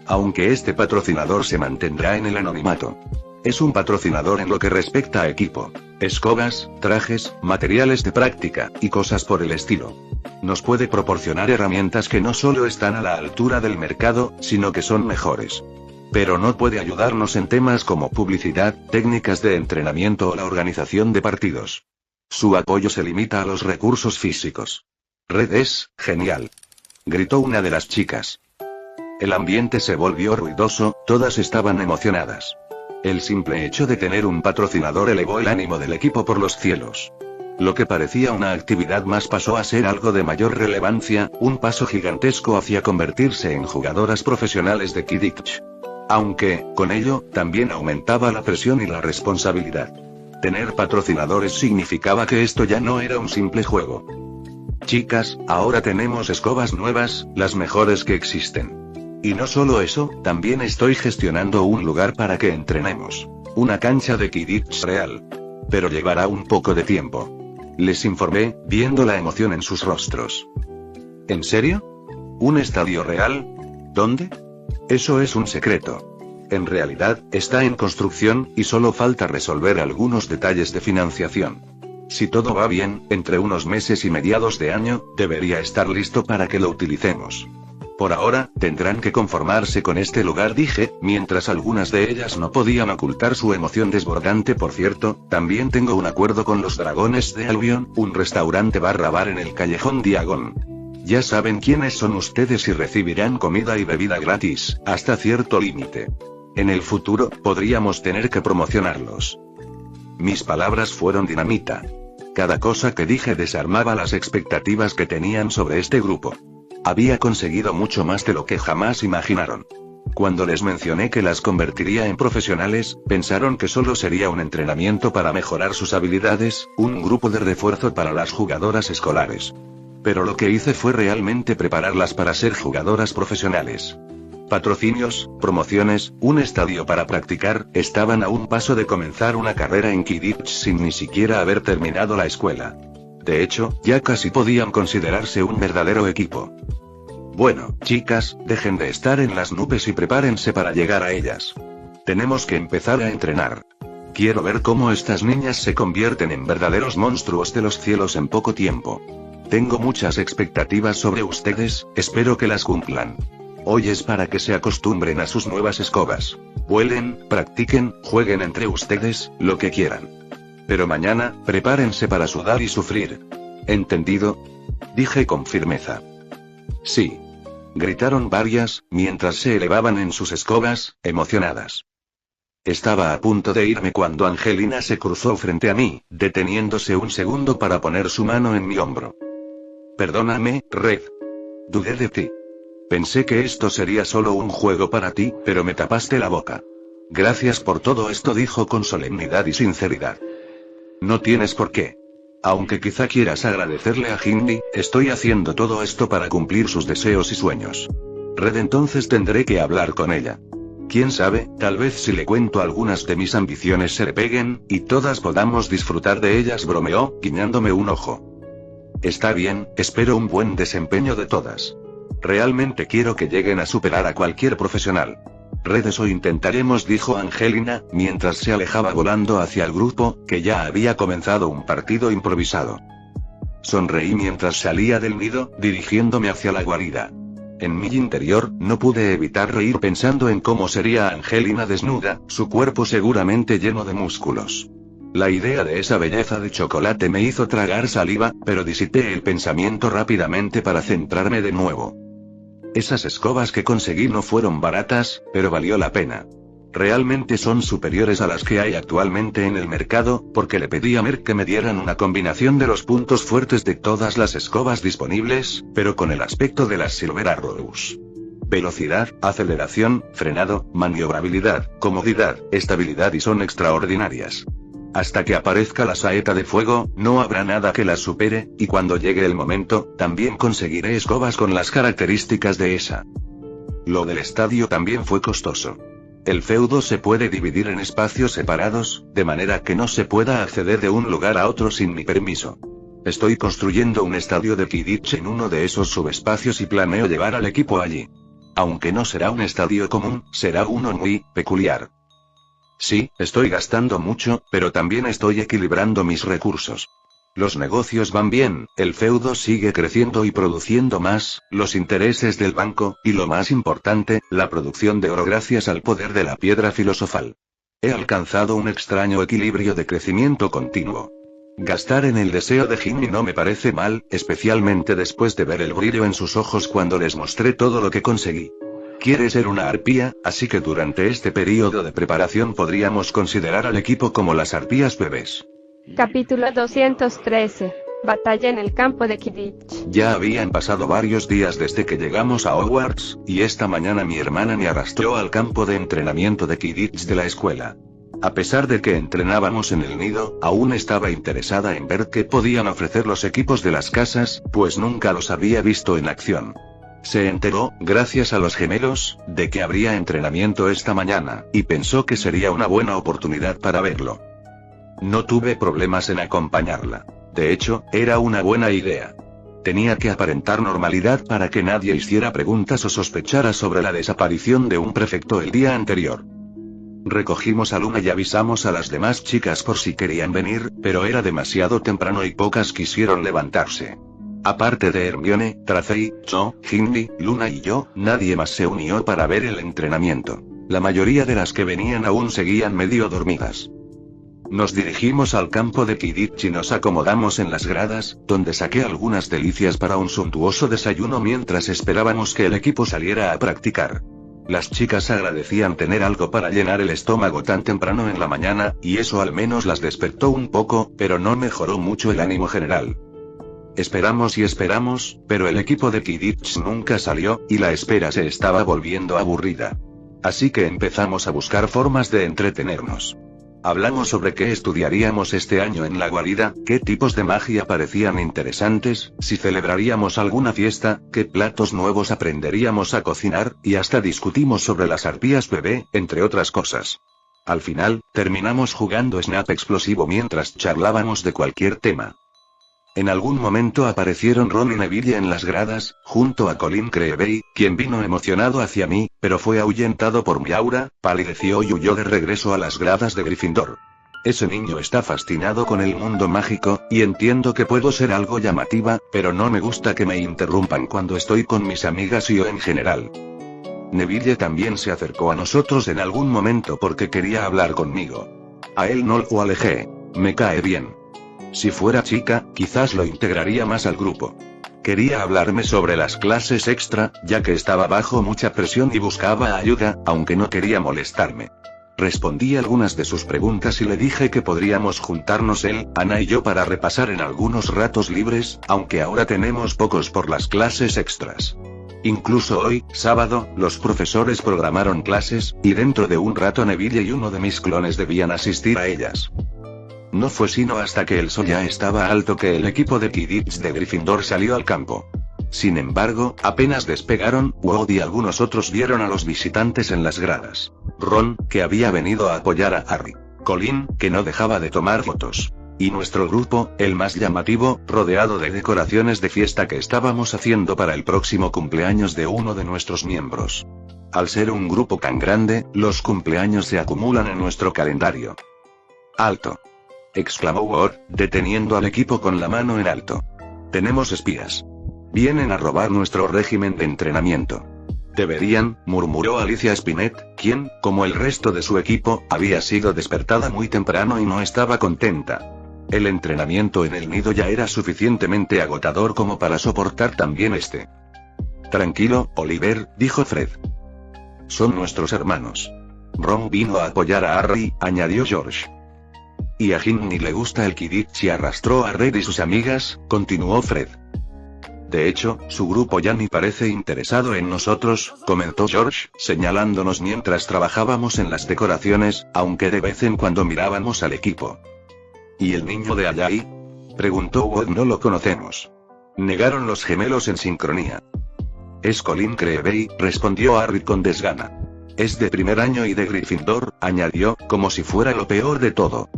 Aunque este patrocinador se mantendrá en el anonimato. Es un patrocinador en lo que respecta a equipo, escobas, trajes, materiales de práctica, y cosas por el estilo. Nos puede proporcionar herramientas que no solo están a la altura del mercado, sino que son mejores. Pero no puede ayudarnos en temas como publicidad, técnicas de entrenamiento o la organización de partidos. Su apoyo se limita a los recursos físicos. Red es genial, gritó una de las chicas. El ambiente se volvió ruidoso, todas estaban emocionadas. El simple hecho de tener un patrocinador elevó el ánimo del equipo por los cielos. Lo que parecía una actividad más pasó a ser algo de mayor relevancia, un paso gigantesco hacia convertirse en jugadoras profesionales de Quidditch. Aunque, con ello, también aumentaba la presión y la responsabilidad. Tener patrocinadores significaba que esto ya no era un simple juego. Chicas, ahora tenemos escobas nuevas, las mejores que existen. Y no solo eso, también estoy gestionando un lugar para que entrenemos. Una cancha de Quidditch real. Pero llevará un poco de tiempo. Les informé, viendo la emoción en sus rostros. ¿En serio? ¿Un estadio real? ¿Dónde? Eso es un secreto. En realidad, está en construcción, y solo falta resolver algunos detalles de financiación. Si todo va bien, entre unos meses y mediados de año, debería estar listo para que lo utilicemos. Por ahora, tendrán que conformarse con este lugar, dije, mientras algunas de ellas no podían ocultar su emoción desbordante. Por cierto, también tengo un acuerdo con los Dragones de Albion, un restaurante bar en el Callejón Diagon. Ya saben quiénes son ustedes y recibirán comida y bebida gratis, hasta cierto límite. En el futuro, podríamos tener que promocionarlos. Mis palabras fueron dinamita. Cada cosa que dije desarmaba las expectativas que tenían sobre este grupo. Había conseguido mucho más de lo que jamás imaginaron. Cuando les mencioné que las convertiría en profesionales, pensaron que solo sería un entrenamiento para mejorar sus habilidades, un grupo de refuerzo para las jugadoras escolares. Pero lo que hice fue realmente prepararlas para ser jugadoras profesionales. Patrocinios, promociones, un estadio para practicar, estaban a un paso de comenzar una carrera en Quidditch sin ni siquiera haber terminado la escuela. De hecho, ya casi podían considerarse un verdadero equipo. Bueno, chicas, dejen de estar en las nubes y prepárense para llegar a ellas. Tenemos que empezar a entrenar. Quiero ver cómo estas niñas se convierten en verdaderos monstruos de los cielos en poco tiempo. Tengo muchas expectativas sobre ustedes, espero que las cumplan. Hoy es para que se acostumbren a sus nuevas escobas. Vuelen, practiquen, jueguen entre ustedes, lo que quieran. Pero mañana, prepárense para sudar y sufrir. ¿Entendido? Dije con firmeza. Sí. Gritaron varias, mientras se elevaban en sus escobas, emocionadas. Estaba a punto de irme cuando Angelina se cruzó frente a mí, deteniéndose un segundo para poner su mano en mi hombro. Perdóname, Red. Dudé de ti. Pensé que esto sería solo un juego para ti, pero me tapaste la boca. Gracias por todo esto, dijo con solemnidad y sinceridad. No tienes por qué. Aunque quizá quieras agradecerle a Ginny, estoy haciendo todo esto para cumplir sus deseos y sueños. Red, entonces tendré que hablar con ella. Quién sabe, tal vez si le cuento algunas de mis ambiciones se le peguen, y todas podamos disfrutar de ellas, bromeó, guiñándome un ojo. Está bien, espero un buen desempeño de todas. Realmente quiero que lleguen a superar a cualquier profesional. Red, eso intentaremos, dijo Angelina, mientras se alejaba volando hacia el grupo, que ya había comenzado un partido improvisado. Sonreí mientras salía del nido, dirigiéndome hacia la guarida. En mi interior, no pude evitar reír pensando en cómo sería Angelina desnuda, su cuerpo seguramente lleno de músculos. La idea de esa belleza de chocolate me hizo tragar saliva, pero disipé el pensamiento rápidamente para centrarme de nuevo. Esas escobas que conseguí no fueron baratas, pero valió la pena. Realmente son superiores a las que hay actualmente en el mercado, porque le pedí a Merck que me dieran una combinación de los puntos fuertes de todas las escobas disponibles, pero con el aspecto de las Silver Arrows. Velocidad, aceleración, frenado, maniobrabilidad, comodidad, estabilidad y son extraordinarias. Hasta que aparezca la saeta de fuego, no habrá nada que las supere, y cuando llegue el momento, también conseguiré escobas con las características de esa. Lo del estadio también fue costoso. El feudo se puede dividir en espacios separados, de manera que no se pueda acceder de un lugar a otro sin mi permiso. Estoy construyendo un estadio de Quidditch en uno de esos subespacios y planeo llevar al equipo allí. Aunque no será un estadio común, será uno muy peculiar. Sí, estoy gastando mucho, pero también estoy equilibrando mis recursos. Los negocios van bien, el feudo sigue creciendo y produciendo más, los intereses del banco, y lo más importante, la producción de oro gracias al poder de la piedra filosofal. He alcanzado un extraño equilibrio de crecimiento continuo. Gastar en el deseo de Ginny no me parece mal, especialmente después de ver el brillo en sus ojos cuando les mostré todo lo que conseguí. Quiere ser una arpía, así que durante este periodo de preparación podríamos considerar al equipo como las arpías bebés. Capítulo 213. Batalla en el campo de Quidditch. Ya habían pasado varios días desde que llegamos a Hogwarts, y esta mañana mi hermana me arrastró al campo de entrenamiento de Quidditch de la escuela. A pesar de que entrenábamos en el nido, aún estaba interesada en ver qué podían ofrecer los equipos de las casas, pues nunca los había visto en acción. Se enteró, gracias a los gemelos, de que habría entrenamiento esta mañana, y pensó que sería una buena oportunidad para verlo. No tuve problemas en acompañarla. De hecho, era una buena idea. Tenía que aparentar normalidad para que nadie hiciera preguntas o sospechara sobre la desaparición de un prefecto el día anterior. Recogimos a Luna y avisamos a las demás chicas por si querían venir, pero era demasiado temprano y pocas quisieron levantarse. Aparte de Hermione, Tracey, Cho, Ginny, Luna y yo, nadie más se unió para ver el entrenamiento. La mayoría de las que venían aún seguían medio dormidas. Nos dirigimos al campo de Quidditch y nos acomodamos en las gradas, donde saqué algunas delicias para un suntuoso desayuno mientras esperábamos que el equipo saliera a practicar. Las chicas agradecían tener algo para llenar el estómago tan temprano en la mañana, y eso al menos las despertó un poco, pero no mejoró mucho el ánimo general. Esperamos y esperamos, pero el equipo de Quidditch nunca salió, y la espera se estaba volviendo aburrida. Así que empezamos a buscar formas de entretenernos. Hablamos sobre qué estudiaríamos este año en la guarida, qué tipos de magia parecían interesantes, si celebraríamos alguna fiesta, qué platos nuevos aprenderíamos a cocinar, y hasta discutimos sobre las arpías bebé, entre otras cosas. Al final, terminamos jugando Snap Explosivo mientras charlábamos de cualquier tema. En algún momento aparecieron Ron y Neville en las gradas, junto a Colin Creevey, quien vino emocionado hacia mí, pero fue ahuyentado por mi aura, palideció y huyó de regreso a las gradas de Gryffindor. Ese niño está fascinado con el mundo mágico, y entiendo que puedo ser algo llamativa, pero no me gusta que me interrumpan cuando estoy con mis amigas y yo en general. Neville también se acercó a nosotros en algún momento porque quería hablar conmigo. A él no lo alejé. Me cae bien. Si fuera chica, quizás lo integraría más al grupo. Quería hablarme sobre las clases extra, ya que estaba bajo mucha presión y buscaba ayuda, aunque no quería molestarme. Respondí algunas de sus preguntas y le dije que podríamos juntarnos él, Ana y yo para repasar en algunos ratos libres, aunque ahora tenemos pocos por las clases extras. Incluso hoy, sábado, los profesores programaron clases, y dentro de un rato Neville y uno de mis clones debían asistir a ellas. No fue sino hasta que el sol ya estaba alto que el equipo de Quidditch de Gryffindor salió al campo. Sin embargo, apenas despegaron, Wood y algunos otros vieron a los visitantes en las gradas. Ron, que había venido a apoyar a Harry. Colin, que no dejaba de tomar fotos. Y nuestro grupo, el más llamativo, rodeado de decoraciones de fiesta que estábamos haciendo para el próximo cumpleaños de uno de nuestros miembros. Al ser un grupo tan grande, los cumpleaños se acumulan en nuestro calendario. ¡Alto!, exclamó Wood, deteniendo al equipo con la mano en alto. Tenemos espías. Vienen a robar nuestro régimen de entrenamiento. Deberían, murmuró Alicia Spinett, quien, como el resto de su equipo, había sido despertada muy temprano y no estaba contenta. El entrenamiento en el nido ya era suficientemente agotador como para soportar también este. Tranquilo, Oliver, dijo Fred. Son nuestros hermanos. Ron vino a apoyar a Harry, añadió George. Y a Ginny le gusta el Quidditch y arrastró a Red y sus amigas, continuó Fred. De hecho, su grupo ya ni parece interesado en nosotros, comentó George, señalándonos mientras trabajábamos en las decoraciones, aunque de vez en cuando mirábamos al equipo. ¿Y el niño de allá ahí?, preguntó Wood. No lo conocemos. Negaron los gemelos en sincronía. Es Colin Creevey, respondió Harry con desgana. Es de primer año y de Gryffindor, añadió, como si fuera lo peor de todo.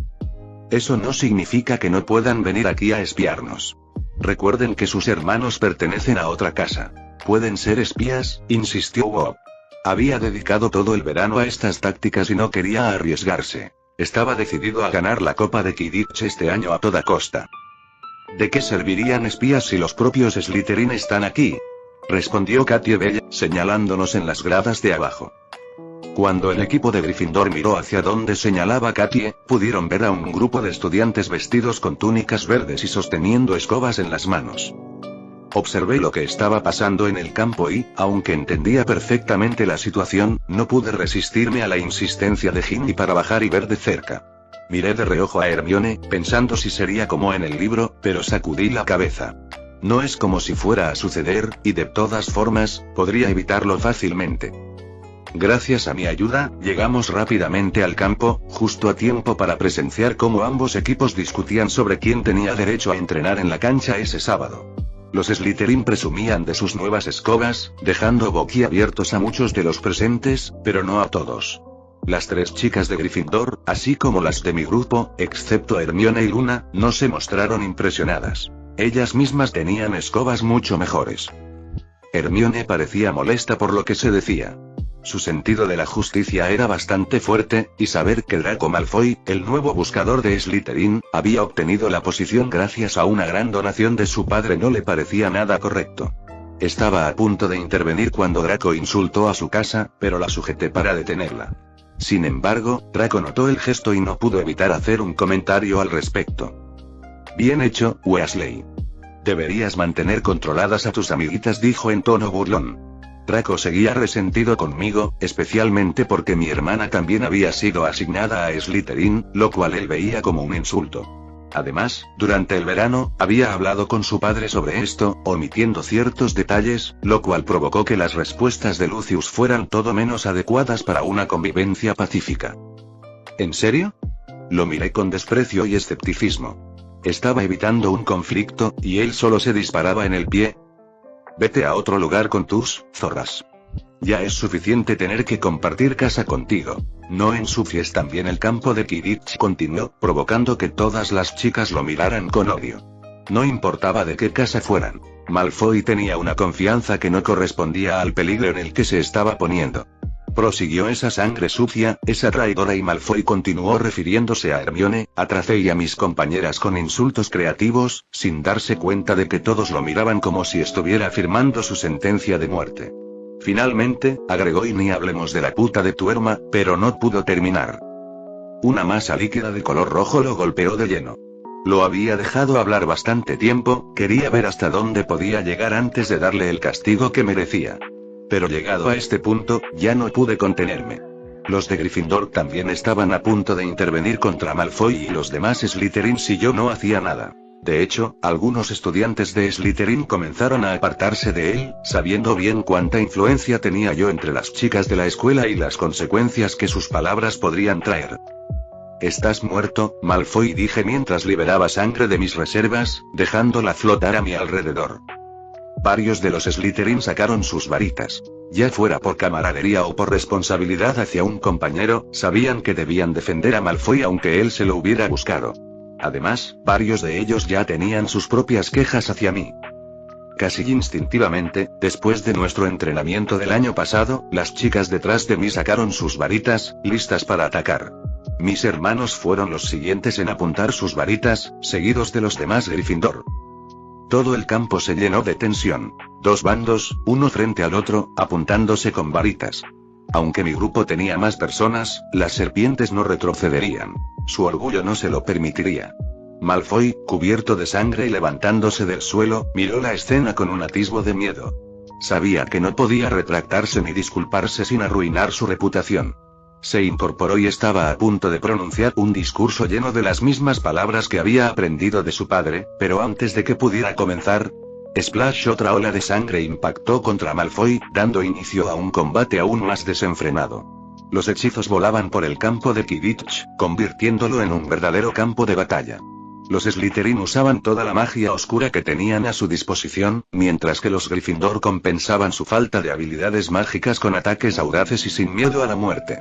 Eso no significa que no puedan venir aquí a espiarnos. Recuerden que sus hermanos pertenecen a otra casa. Pueden ser espías, insistió Wood. Había dedicado todo el verano a estas tácticas y no quería arriesgarse. Estaba decidido a ganar la Copa de Quidditch este año a toda costa. ¿De qué servirían espías si los propios Slytherin están aquí?, respondió Katie Bell, señalándonos en las gradas de abajo. Cuando el equipo de Gryffindor miró hacia donde señalaba Katie, pudieron ver a un grupo de estudiantes vestidos con túnicas verdes y sosteniendo escobas en las manos. Observé lo que estaba pasando en el campo y, aunque entendía perfectamente la situación, no pude resistirme a la insistencia de Ginny para bajar y ver de cerca. Miré de reojo a Hermione, pensando si sería como en el libro, pero sacudí la cabeza. No es como si fuera a suceder, y de todas formas, podría evitarlo fácilmente. Gracias a mi ayuda, llegamos rápidamente al campo, justo a tiempo para presenciar cómo ambos equipos discutían sobre quién tenía derecho a entrenar en la cancha ese sábado. Los Slytherin presumían de sus nuevas escobas, dejando boquiabiertos a muchos de los presentes, pero no a todos. Las tres chicas de Gryffindor, así como las de mi grupo, excepto Hermione y Luna, no se mostraron impresionadas. Ellas mismas tenían escobas mucho mejores. Hermione parecía molesta por lo que se decía. Su sentido de la justicia era bastante fuerte, y saber que Draco Malfoy, el nuevo buscador de Slytherin, había obtenido la posición gracias a una gran donación de su padre no le parecía nada correcto. Estaba a punto de intervenir cuando Draco insultó a su casa, pero la sujeté para detenerla. Sin embargo, Draco notó el gesto y no pudo evitar hacer un comentario al respecto. Bien hecho, Weasley. Deberías mantener controladas a tus amiguitas, dijo en tono burlón. Draco seguía resentido conmigo, especialmente porque mi hermana también había sido asignada a Slytherin, lo cual él veía como un insulto. Además, durante el verano, había hablado con su padre sobre esto, omitiendo ciertos detalles, lo cual provocó que las respuestas de Lucius fueran todo menos adecuadas para una convivencia pacífica. ¿En serio? Lo miré con desprecio y escepticismo. Estaba evitando un conflicto, y él solo se disparaba en el pie. Vete a otro lugar con tus zorras. Ya es suficiente tener que compartir casa contigo. No ensucies también el campo de Quidditch, continuó, provocando que todas las chicas lo miraran con odio. No importaba de qué casa fueran. Malfoy tenía una confianza que no correspondía al peligro en el que se estaba poniendo. Prosiguió: esa sangre sucia, esa traidora, y Malfoy continuó refiriéndose a Hermione, a Tracey y a mis compañeras con insultos creativos, sin darse cuenta de que todos lo miraban como si estuviera firmando su sentencia de muerte. Finalmente, agregó: y ni hablemos de la puta de tu herma, pero no pudo terminar. Una masa líquida de color rojo lo golpeó de lleno. Lo había dejado hablar bastante tiempo, quería ver hasta dónde podía llegar antes de darle el castigo que merecía. Pero llegado a este punto, ya no pude contenerme. Los de Gryffindor también estaban a punto de intervenir contra Malfoy y los demás Slytherin si yo no hacía nada. De hecho, algunos estudiantes de Slytherin comenzaron a apartarse de él, sabiendo bien cuánta influencia tenía yo entre las chicas de la escuela y las consecuencias que sus palabras podrían traer. «Estás muerto, Malfoy», dije mientras liberaba sangre de mis reservas, dejándola flotar a mi alrededor. Varios de los Slytherin sacaron sus varitas. Ya fuera por camaradería o por responsabilidad hacia un compañero, sabían que debían defender a Malfoy aunque él se lo hubiera buscado. Además, varios de ellos ya tenían sus propias quejas hacia mí. Casi instintivamente, después de nuestro entrenamiento del año pasado, las chicas detrás de mí sacaron sus varitas, listas para atacar. Mis hermanos fueron los siguientes en apuntar sus varitas, seguidos de los demás Gryffindor. Todo el campo se llenó de tensión. Dos bandos, uno frente al otro, apuntándose con varitas. Aunque mi grupo tenía más personas, las serpientes no retrocederían. Su orgullo no se lo permitiría. Malfoy, cubierto de sangre y levantándose del suelo, miró la escena con un atisbo de miedo. Sabía que no podía retractarse ni disculparse sin arruinar su reputación. Se incorporó y estaba a punto de pronunciar un discurso lleno de las mismas palabras que había aprendido de su padre, pero antes de que pudiera comenzar, splash, otra ola de sangre impactó contra Malfoy, dando inicio a un combate aún más desenfrenado. Los hechizos volaban por el campo de Quidditch, convirtiéndolo en un verdadero campo de batalla. Los Slytherin usaban toda la magia oscura que tenían a su disposición, mientras que los Gryffindor compensaban su falta de habilidades mágicas con ataques audaces y sin miedo a la muerte.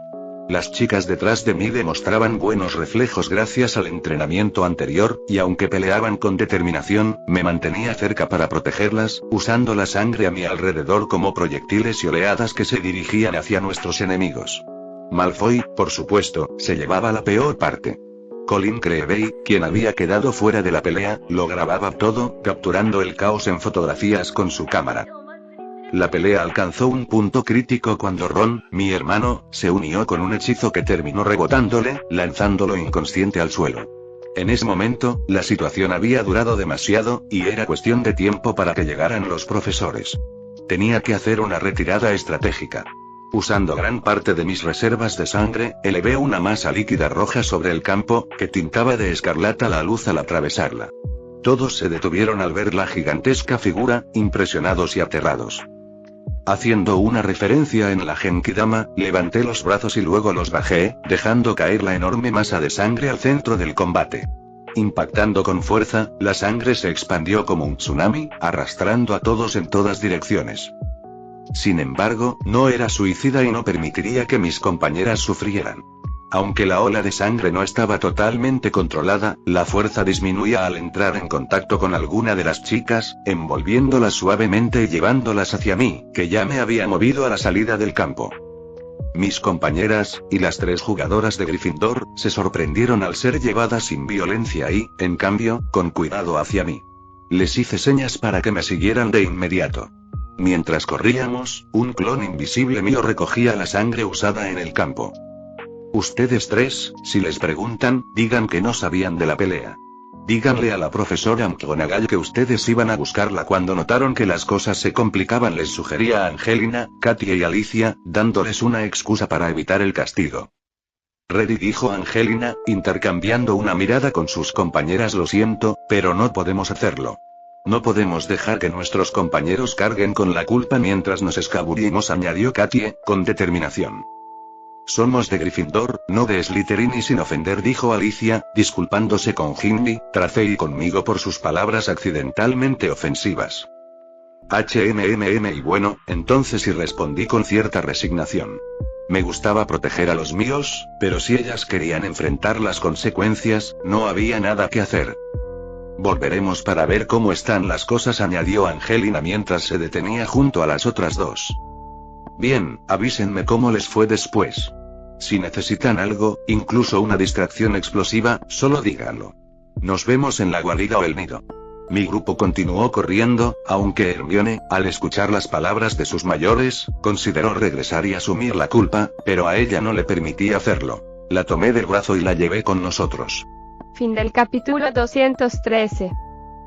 Las chicas detrás de mí demostraban buenos reflejos gracias al entrenamiento anterior, y aunque peleaban con determinación, me mantenía cerca para protegerlas, usando la sangre a mi alrededor como proyectiles y oleadas que se dirigían hacia nuestros enemigos. Malfoy, por supuesto, se llevaba la peor parte. Colin Creevey, quien había quedado fuera de la pelea, lo grababa todo, capturando el caos en fotografías con su cámara. La pelea alcanzó un punto crítico cuando Ron, mi hermano, se unió con un hechizo que terminó rebotándole, lanzándolo inconsciente al suelo. En ese momento, la situación había durado demasiado, y era cuestión de tiempo para que llegaran los profesores. Tenía que hacer una retirada estratégica. Usando gran parte de mis reservas de sangre, elevé una masa líquida roja sobre el campo, que tintaba de escarlata la luz al atravesarla. Todos se detuvieron al ver la gigantesca figura, impresionados y aterrados. Haciendo una referencia en la Genkidama, levanté los brazos y luego los bajé, dejando caer la enorme masa de sangre al centro del combate. Impactando con fuerza, la sangre se expandió como un tsunami, arrastrando a todos en todas direcciones. Sin embargo, no era suicida y no permitiría que mis compañeras sufrieran. Aunque la ola de sangre no estaba totalmente controlada, la fuerza disminuía al entrar en contacto con alguna de las chicas, envolviéndolas suavemente y llevándolas hacia mí, que ya me había movido a la salida del campo. Mis compañeras, y las 3 jugadoras de Gryffindor, se sorprendieron al ser llevadas sin violencia y, en cambio, con cuidado hacia mí. Les hice señas para que me siguieran de inmediato. Mientras corríamos, un clon invisible mío recogía la sangre usada en el campo. Ustedes 3, si les preguntan, digan que no sabían de la pelea. Díganle a la profesora McGonagall que ustedes iban a buscarla cuando notaron que las cosas se complicaban, les sugería a Angelina, Katie y Alicia, dándoles una excusa para evitar el castigo. Ready, dijo Angelina, intercambiando una mirada con sus compañeras. Lo siento, pero no podemos hacerlo. No podemos dejar que nuestros compañeros carguen con la culpa mientras nos escabullimos, añadió Katie, con determinación. Somos de Gryffindor, no de Slytherin, y sin ofender, dijo Alicia, disculpándose con Ginny, Tracy y conmigo por sus palabras accidentalmente ofensivas. Y bueno, entonces, y respondí con cierta resignación. Me gustaba proteger a los míos, pero si ellas querían enfrentar las consecuencias, no había nada que hacer. Volveremos para ver cómo están las cosas, añadió Angelina mientras se detenía junto a las otras dos. Bien, avísenme cómo les fue después. Si necesitan algo, incluso una distracción explosiva, solo díganlo. Nos vemos en la guarida o el nido. Mi grupo continuó corriendo, aunque Hermione, al escuchar las palabras de sus mayores, consideró regresar y asumir la culpa, pero a ella no le permití hacerlo. La tomé del brazo y la llevé con nosotros. Fin del capítulo 213.